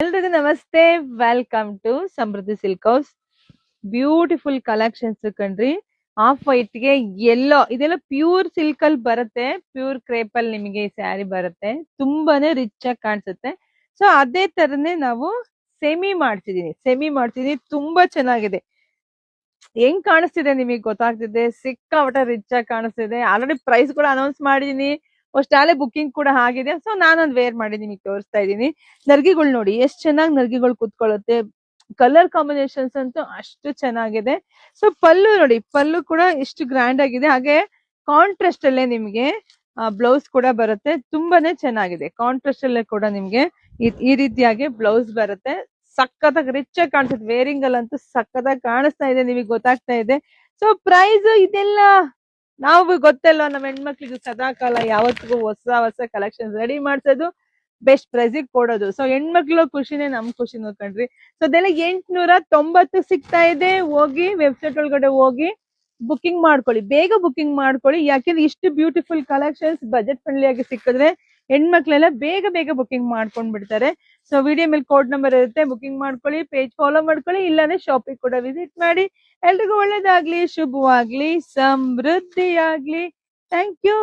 ಎಲ್ರಿಗೂ ನಮಸ್ತೆ. Welcome to Samruddhi silk house. Beautiful collections ಕಣ್ರಿ. ಆಫ್ ವೈಟ್ ಗೆ ಎಲ್ಲೋ ಇದೆಲ್ಲ ಪ್ಯೂರ್ ಸಿಲ್ಕ್ ಅಲ್ಲಿ ಬರುತ್ತೆ. ಪ್ಯೂರ್ ಕ್ರೇಪ್ ಅಲ್ಲಿ ನಿಮಗೆ ಈ ಸ್ಯಾರಿ ಬರುತ್ತೆ. ತುಂಬಾನೇ ರಿಚ್ ಆಗಿ ಕಾಣಿಸುತ್ತೆ. ಸೊ ಅದೇ ತರನೇ ನಾವು ಸೆಮಿ ಮಾಡ್ತಿದೀನಿ. ತುಂಬಾ ಚೆನ್ನಾಗಿದೆ. ಹೆಂಗ್ ಕಾಣಿಸ್ತಿದೆ ನಿಮಗೆ ಗೊತ್ತಾಗ್ತಿದೆ. ಸಿಕ್ಕಾಪಟ್ಟೆ ರಿಚ್ ಆಗಿ ಕಾಣಿಸ್ತಿದೆ. ಆಲ್ರೆಡಿ ಪ್ರೈಸ್ ಕೂಡ ಅನೌನ್ಸ್ ಮಾಡಿದೀನಿ. ಅಷ್ಟಾಲೆ ಬುಕಿಂಗ್ ಕೂಡ ಆಗಿದೆ. ಸೊ ನಾನೊಂದು ವೇರ್ ಮಾಡಿ ನಿಮಗೆ ತೋರಿಸ್ತಾ ಇದ್ದೀನಿ. ನರ್ಗಿಗಳು ನೋಡಿ ಎಷ್ಟು ಚೆನ್ನಾಗಿ ನರ್ಗಿಗಳು ಕುತ್ಕೊಳ್ಳುತ್ತೆ. ಕಲರ್ ಕಾಂಬಿನೇಷನ್ಸ್ ಅಂತೂ ಅಷ್ಟು ಚೆನ್ನಾಗಿದೆ. ಸೊ ಪಲ್ಲು ನೋಡಿ, ಪಲ್ಲು ಕೂಡ ಎಷ್ಟು ಗ್ರ್ಯಾಂಡ್ ಆಗಿದೆ. ಹಾಗೆ ಕಾಂಟ್ರಾಸ್ಟ್ ಅಲ್ಲೇ ನಿಮ್ಗೆ ಬ್ಲೌಸ್ ಕೂಡ ಬರುತ್ತೆ. ತುಂಬಾನೇ ಚೆನ್ನಾಗಿದೆ. ಕಾಂಟ್ರಾಸ್ಟ್ ಅಲ್ಲೇ ಕೂಡ ನಿಮ್ಗೆ ಈ ರೀತಿಯಾಗಿ ಬ್ಲೌಸ್ ಬರುತ್ತೆ. ಸಖತ್ತಾಗಿ ರಿಚ್ ಆಗಿ ಕಾಣಿಸುತ್ತೆ. ವೇರಿಂಗ್ ಅಲ್ಲಂತೂ ಸಖತ್ತಾಗಿ ಕಾಣಿಸ್ತಾ ಇದೆ. ನಿಮಗೆ ಗೊತ್ತಾಗ್ತಾ ಇದೆ. ಸೊ ಪ್ರೈಸ್ ಇದೆಲ್ಲ ನಾವು ಗೊತ್ತಲ್ವಾ, ನಮ್ಮ ಹೆಣ್ಮಕ್ಳಿಗೆ ಸದಾಕಾಲ ಯಾವತ್ತಿಗೂ ಹೊಸ ಹೊಸ ಕಲೆಕ್ಷನ್ ರೆಡಿ ಮಾಡ್ಸೋದು, ಬೆಸ್ಟ್ ಪ್ರೈಸ್ ಕೊಡೋದು. ಸೊ ಹೆಣ್ಮಕ್ಳು ಖುಷಿನೇ ನಮ್ ಖುಷಿ ನೋಡ್ಕೊಂಡ್ರಿ. ಸೊ ಅದೆಲ್ಲ 890 ಸಿಗ್ತಾ ಇದೆ. ಹೋಗಿ ವೆಬ್ಸೈಟ್ ಒಳಗಡೆ ಹೋಗಿ ಬುಕಿಂಗ್ ಮಾಡ್ಕೊಳ್ಳಿ. ಬೇಗ ಬುಕಿಂಗ್ ಮಾಡ್ಕೊಳ್ಳಿ. ಯಾಕೆಂದ್ರೆ ಇಷ್ಟು ಬ್ಯೂಟಿಫುಲ್ ಕಲೆಕ್ಷನ್ಸ್ ಬಜೆಟ್ ಫ್ರೆಂಡ್ಲಿ ಆಗಿ ಸಿಕ್ಕಿದ್ರೆ ಹೆಣ್ಮಕ್ಳೆಲ್ಲ ಬೇಗ ಬೇಗ ಬುಕಿಂಗ್ ಮಾಡ್ಕೊಂಡ್ ಬಿಡ್ತಾರೆ. ಸೊ ವಿಡಿಯೋ ಮೇಲೆ ಕೋಡ್ ನಂಬರ್ ಇರುತ್ತೆ. ಬುಕಿಂಗ್ ಮಾಡ್ಕೊಳ್ಳಿ, ಪೇಜ್ ಫಾಲೋ ಮಾಡ್ಕೊಳ್ಳಿ, ಇಲ್ಲಾಂದ್ರೆ ಶಾಪಿಂಗ್ ಕೂಡ ವಿಸಿಟ್ ಮಾಡಿ. ಎಲ್ರಿಗೂ ಒಳ್ಳೇದಾಗ್ಲಿ, ಶುಭವಾಗ್ಲಿ, ಸಮೃದ್ಧಿಯಾಗ್ಲಿ. Thank you.